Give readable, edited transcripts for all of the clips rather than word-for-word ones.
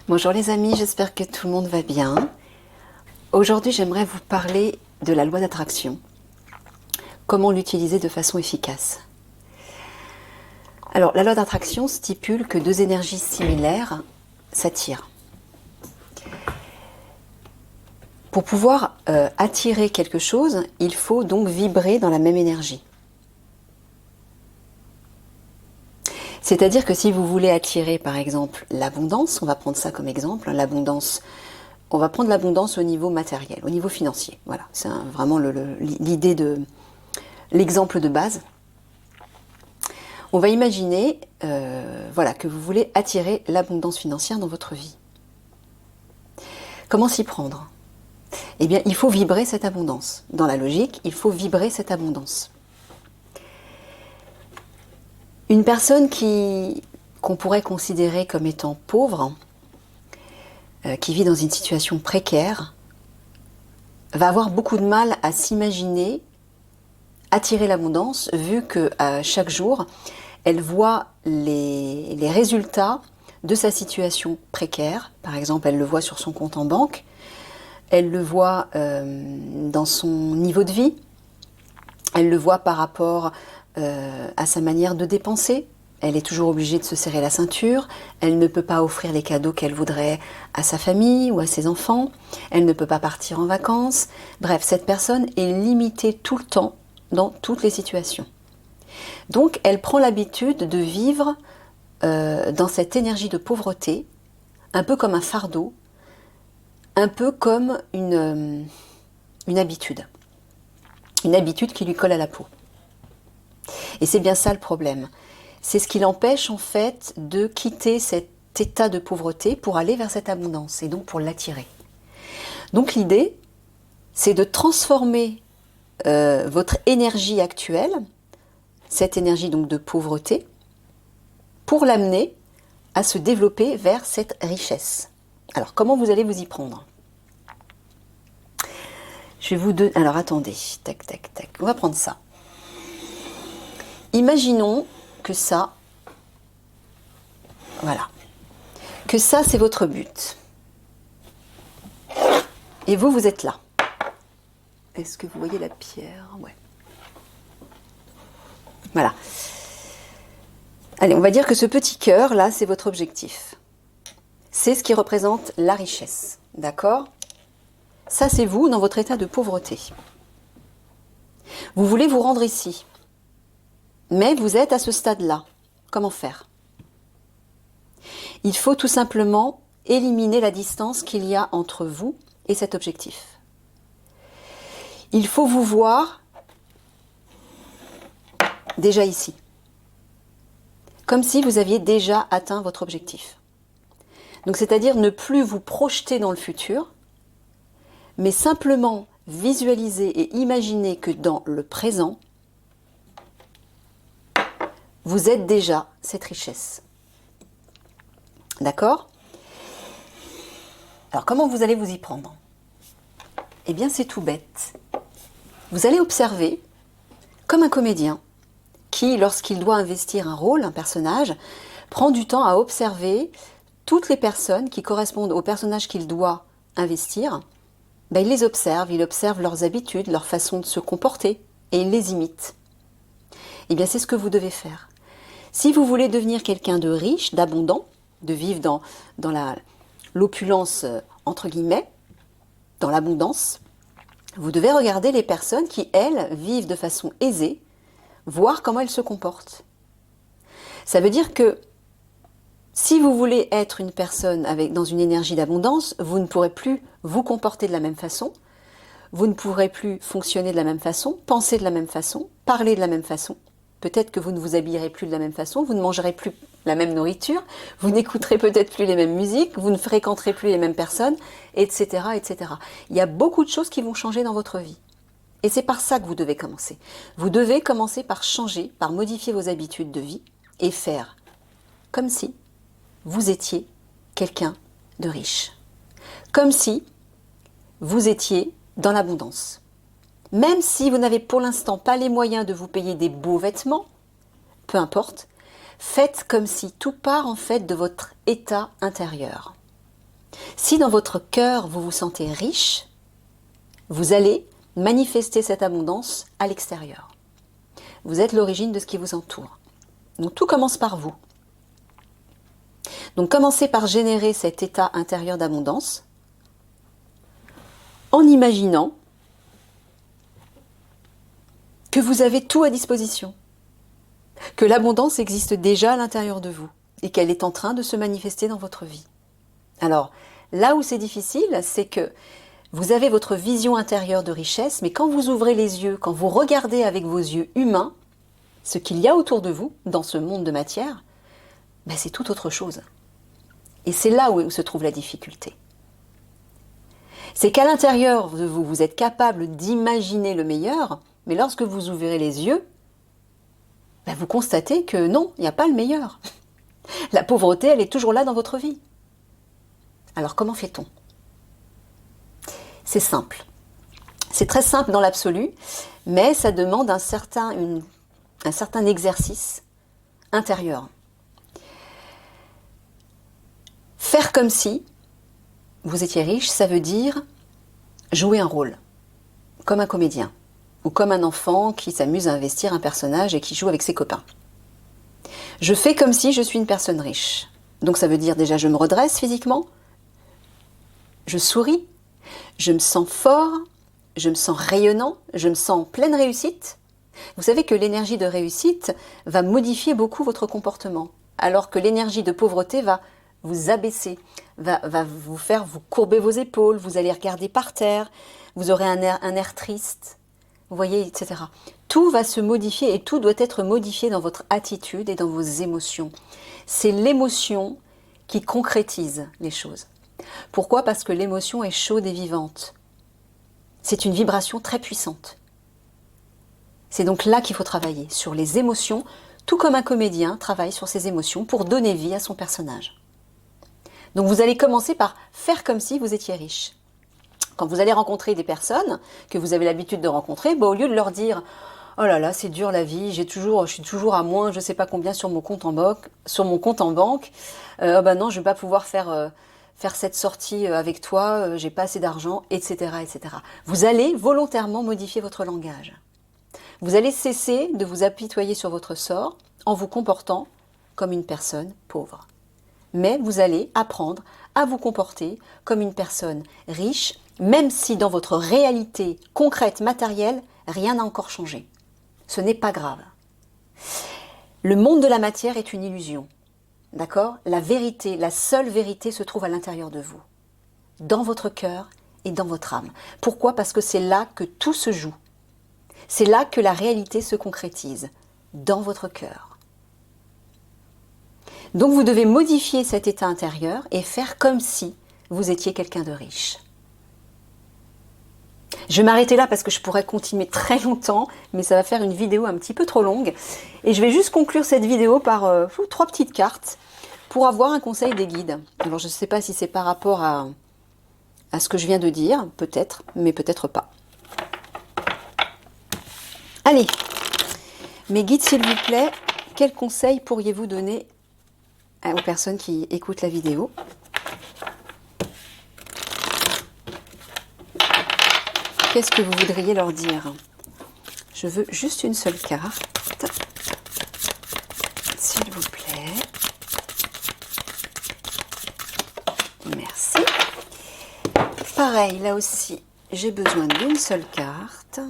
Bonjour les amis, j'espère que tout le monde va bien. Aujourd'hui, j'aimerais vous parler de la loi d'attraction. Comment l'utiliser de façon efficace. Alors, la loi d'attraction stipule que deux énergies similaires s'attirent. Pour pouvoir attirer quelque chose, il faut donc vibrer dans la même énergie. C'est-à-dire que si vous voulez attirer, par exemple, l'abondance, on va prendre ça comme exemple, l'abondance. On va prendre l'abondance au niveau matériel, au niveau financier. Voilà, c'est vraiment l'idée de l'exemple de base. On va imaginer voilà, que vous voulez attirer l'abondance financière dans votre vie. Comment s'y prendre? Eh bien, il faut vibrer cette abondance. Dans la logique, il faut vibrer cette abondance. Une personne qu'on pourrait considérer comme étant pauvre, qui vit dans une situation précaire, va avoir beaucoup de mal à s'imaginer attirer l'abondance, vu que chaque jour, elle voit les résultats de sa situation précaire. Par exemple, elle le voit sur son compte en banque, elle le voit dans son niveau de vie, elle le voit par rapport à sa manière de dépenser. Elle est toujours obligée de se serrer la ceinture, elle ne peut pas offrir les cadeaux qu'elle voudrait à sa famille ou à ses enfants, elle ne peut pas partir en vacances. Bref, cette personne est limitée tout le temps dans toutes les situations. Donc, elle prend l'habitude de vivre dans cette énergie de pauvreté, un peu comme un fardeau, un peu comme une habitude. Une habitude qui lui colle à la peau. Et c'est bien ça le problème. C'est ce qui l'empêche en fait de quitter cet état de pauvreté pour aller vers cette abondance et donc pour l'attirer. Donc l'idée, c'est de transformer votre énergie actuelle, cette énergie donc de pauvreté, pour l'amener à se développer vers cette richesse. Alors comment vous allez vous y prendre? Je vais vous donner... Alors attendez, tac, tac, tac, on va prendre ça. Imaginons que ça, voilà, que ça c'est votre but. Et vous, vous êtes là. Est-ce que vous voyez la pierre? Ouais. Voilà. Allez, on va dire que ce petit cœur, là, c'est votre objectif. C'est ce qui représente la richesse. D'accord? Ça, c'est vous dans votre état de pauvreté. Vous voulez vous rendre ici. Mais vous êtes à ce stade-là. Comment faire? Il faut tout simplement éliminer la distance qu'il y a entre vous et cet objectif. Il faut vous voir déjà ici. Comme si vous aviez déjà atteint votre objectif. Donc c'est-à-dire ne plus vous projeter dans le futur, mais simplement visualiser et imaginer que dans le présent, vous êtes déjà cette richesse. D'accord? Alors comment vous allez vous y prendre? Eh bien c'est tout bête. Vous allez observer, comme un comédien, qui, lorsqu'il doit investir un rôle, un personnage, prend du temps à observer toutes les personnes qui correspondent au personnage qu'il doit investir. Ben, il les observe, il observe leurs habitudes, leur façon de se comporter, et il les imite. Eh bien c'est ce que vous devez faire. Si vous voulez devenir quelqu'un de riche, d'abondant, de vivre dans l'opulence, entre guillemets, dans l'abondance, vous devez regarder les personnes qui, elles, vivent de façon aisée, voir comment elles se comportent. Ça veut dire que si vous voulez être une personne dans une énergie d'abondance, vous ne pourrez plus vous comporter de la même façon, vous ne pourrez plus fonctionner de la même façon, penser de la même façon, parler de la même façon. Peut-être que vous ne vous habillerez plus de la même façon, vous ne mangerez plus la même nourriture, vous n'écouterez peut-être plus les mêmes musiques, vous ne fréquenterez plus les mêmes personnes, etc., etc. Il y a beaucoup de choses qui vont changer dans votre vie. Et c'est par ça que vous devez commencer. Vous devez commencer par changer, par modifier vos habitudes de vie et faire comme si vous étiez quelqu'un de riche. Comme si vous étiez dans l'abondance. Même si vous n'avez pour l'instant pas les moyens de vous payer des beaux vêtements, peu importe, faites comme si tout part en fait de votre état intérieur. Si dans votre cœur, vous vous sentez riche, vous allez manifester cette abondance à l'extérieur. Vous êtes l'origine de ce qui vous entoure. Donc tout commence par vous. Donc commencez par générer cet état intérieur d'abondance en imaginant que vous avez tout à disposition, que l'abondance existe déjà à l'intérieur de vous et qu'elle est en train de se manifester dans votre vie. Alors, là où c'est difficile, c'est que vous avez votre vision intérieure de richesse, mais quand vous ouvrez les yeux, quand vous regardez avec vos yeux humains ce qu'il y a autour de vous, dans ce monde de matière, ben c'est tout autre chose. Et c'est là où se trouve la difficulté. C'est qu'à l'intérieur de vous, vous êtes capable d'imaginer le meilleur, mais lorsque vous ouvrez les yeux, ben vous constatez que non, il n'y a pas le meilleur. La pauvreté, elle est toujours là dans votre vie. Alors comment fait-on? C'est simple. C'est très simple dans l'absolu, mais ça demande un certain exercice intérieur. Faire comme si vous étiez riche, ça veut dire jouer un rôle, comme un comédien, ou comme un enfant qui s'amuse à investir un personnage et qui joue avec ses copains. Je fais comme si je suis une personne riche. Donc ça veut dire déjà je me redresse physiquement, je souris, je me sens fort, je me sens rayonnant, je me sens en pleine réussite. Vous savez que l'énergie de réussite va modifier beaucoup votre comportement, alors que l'énergie de pauvreté va vous abaisser, va vous faire vous courber vos épaules, vous allez regarder par terre, vous aurez un air triste, vous voyez, etc. Tout va se modifier et tout doit être modifié dans votre attitude et dans vos émotions. C'est l'émotion qui concrétise les choses. Pourquoi? Parce que l'émotion est chaude et vivante. C'est une vibration très puissante. C'est donc là qu'il faut travailler, sur les émotions, tout comme un comédien travaille sur ses émotions pour donner vie à son personnage. Donc vous allez commencer par faire comme si vous étiez riche. Quand vous allez rencontrer des personnes que vous avez l'habitude de rencontrer, au lieu de leur dire « Oh là là, c'est dur la vie, je suis toujours à moins, je ne sais pas combien sur mon compte en banque, non, je ne vais pas pouvoir faire cette sortie avec toi, j'ai pas assez d'argent, etc., etc. » Vous allez volontairement modifier votre langage. Vous allez cesser de vous apitoyer sur votre sort en vous comportant comme une personne pauvre. Mais vous allez apprendre à vous comporter comme une personne riche, même si dans votre réalité concrète, matérielle, rien n'a encore changé. Ce n'est pas grave. Le monde de la matière est une illusion. D'accord? La vérité, la seule vérité se trouve à l'intérieur de vous, dans votre cœur et dans votre âme. Pourquoi? Parce que c'est là que tout se joue. C'est là que la réalité se concrétise, dans votre cœur. Donc vous devez modifier cet état intérieur et faire comme si vous étiez quelqu'un de riche. Je vais m'arrêter là parce que je pourrais continuer très longtemps, mais ça va faire une vidéo un petit peu trop longue. Et je vais juste conclure cette vidéo par 3 petites cartes pour avoir un conseil des guides. Alors je ne sais pas si c'est par rapport à ce que je viens de dire, peut-être, mais peut-être pas. Allez, mes guides s'il vous plaît, quels conseils pourriez-vous donner aux personnes qui écoutent la vidéo? Qu'est-ce que vous voudriez leur dire? Je veux juste une seule carte, s'il vous plaît. Merci. Pareil, là aussi, j'ai besoin d'une seule carte.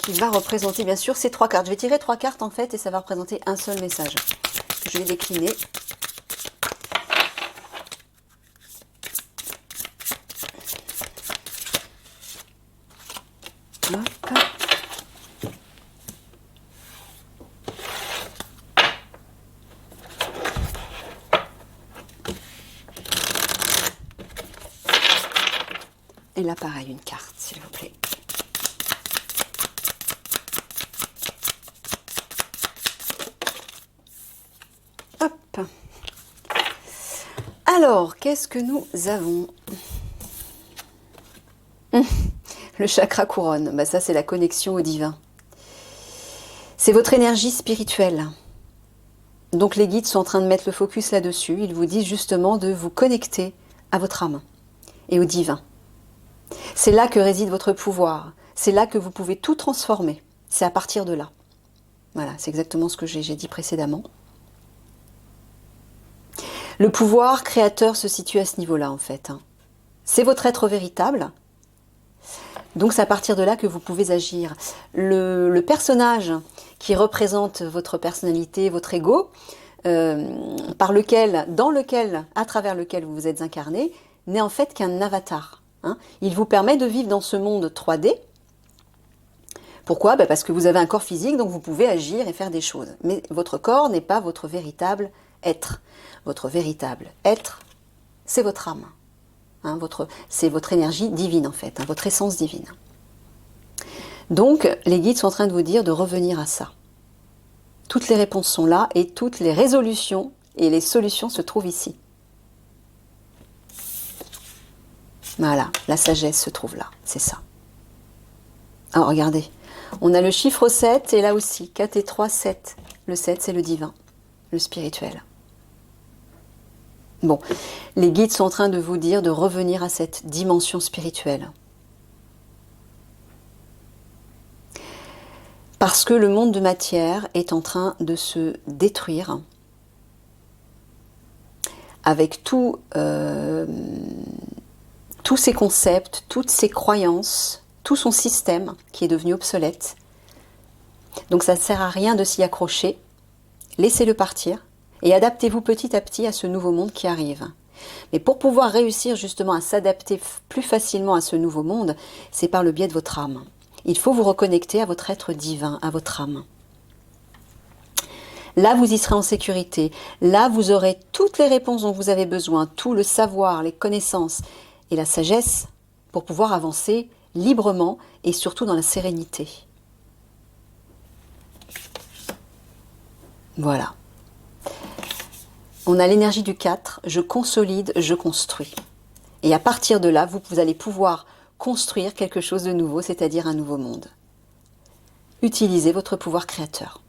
Qui va représenter bien sûr ces 3 cartes. Je vais tirer 3 cartes en fait et ça va représenter un seul message. Je vais décliner. Hop. Et là pareil, une carte s'il vous plaît. Hop. Alors, qu'est-ce que nous avons? Le chakra couronne, bah ça c'est la connexion au divin. C'est votre énergie spirituelle. Donc les guides sont en train de mettre le focus là-dessus. Ils vous disent justement de vous connecter à votre âme et au divin. C'est là que réside votre pouvoir. C'est là que vous pouvez tout transformer. C'est à partir de là. Voilà, c'est exactement ce que j'ai dit précédemment. Le pouvoir créateur se situe à ce niveau-là en fait. C'est votre être véritable. Donc c'est à partir de là que vous pouvez agir. Le personnage qui représente votre personnalité, votre ego, à travers lequel vous vous êtes incarné, n'est en fait qu'un avatar. Il vous permet de vivre dans ce monde 3D. Pourquoi? Parce que vous avez un corps physique, donc vous pouvez agir et faire des choses. Mais votre corps n'est pas votre véritable être. Votre véritable être, c'est votre âme. C'est votre énergie divine en fait, votre essence divine. Donc les guides sont en train de vous dire de revenir à ça. Toutes les réponses sont là et toutes les résolutions et les solutions se trouvent ici. Voilà, la sagesse se trouve là, c'est ça. Alors regardez, on a le chiffre 7 et là aussi, 4 et 3, 7. Le 7 c'est le divin, le spirituel. Bon, les guides sont en train de vous dire de revenir à cette dimension spirituelle. Parce que le monde de matière est en train de se détruire avec tous ces concepts, toutes ces croyances, tout son système qui est devenu obsolète. Donc ça ne sert à rien de s'y accrocher. Laissez-le partir. Et adaptez-vous petit à petit à ce nouveau monde qui arrive. Mais pour pouvoir réussir justement à s'adapter plus facilement à ce nouveau monde, c'est par le biais de votre âme. Il faut vous reconnecter à votre être divin, à votre âme. Là, vous y serez en sécurité. Là, vous aurez toutes les réponses dont vous avez besoin, tout le savoir, les connaissances et la sagesse pour pouvoir avancer librement et surtout dans la sérénité. Voilà. On a l'énergie du 4, je consolide, je construis. Et à partir de là, vous allez pouvoir construire quelque chose de nouveau, c'est-à-dire un nouveau monde. Utilisez votre pouvoir créateur.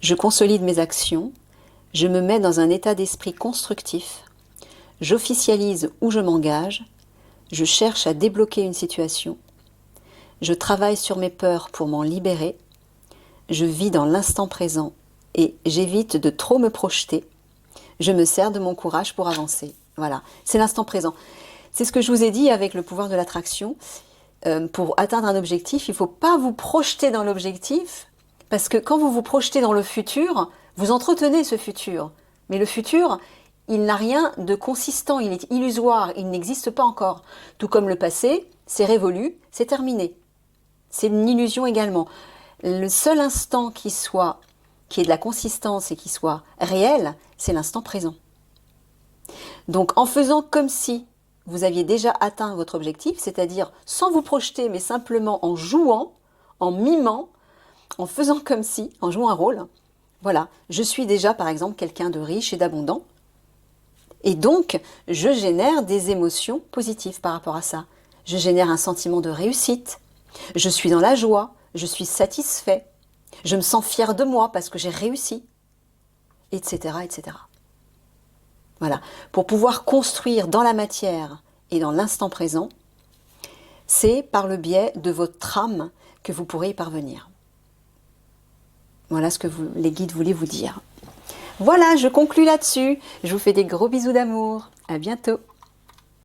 Je consolide mes actions, je me mets dans un état d'esprit constructif, j'officialise où je m'engage, je cherche à débloquer une situation, je travaille sur mes peurs pour m'en libérer, je vis dans l'instant présent et j'évite de trop me projeter. Je me sers de mon courage pour avancer. Voilà, c'est l'instant présent. C'est ce que je vous ai dit avec le pouvoir de l'attraction. Pour atteindre un objectif, il ne faut pas vous projeter dans l'objectif, parce que quand vous vous projetez dans le futur, vous entretenez ce futur. Mais le futur, il n'a rien de consistant, il est illusoire, il n'existe pas encore. Tout comme le passé, c'est révolu, c'est terminé. C'est une illusion également. Le seul instant qui ait de la consistance et qui soit réel, c'est l'instant présent. Donc en faisant comme si vous aviez déjà atteint votre objectif, c'est-à-dire sans vous projeter, mais simplement en jouant, en mimant, en faisant comme si, en jouant un rôle, voilà, je suis déjà par exemple quelqu'un de riche et d'abondant, et donc je génère des émotions positives par rapport à ça. Je génère un sentiment de réussite, je suis dans la joie, je suis satisfait, je me sens fier de moi parce que j'ai réussi, etc., etc. Voilà. Pour pouvoir construire dans la matière et dans l'instant présent, c'est par le biais de votre âme que vous pourrez y parvenir. Voilà ce que les guides voulaient vous dire. Voilà, je conclus là-dessus. Je vous fais des gros bisous d'amour. À bientôt.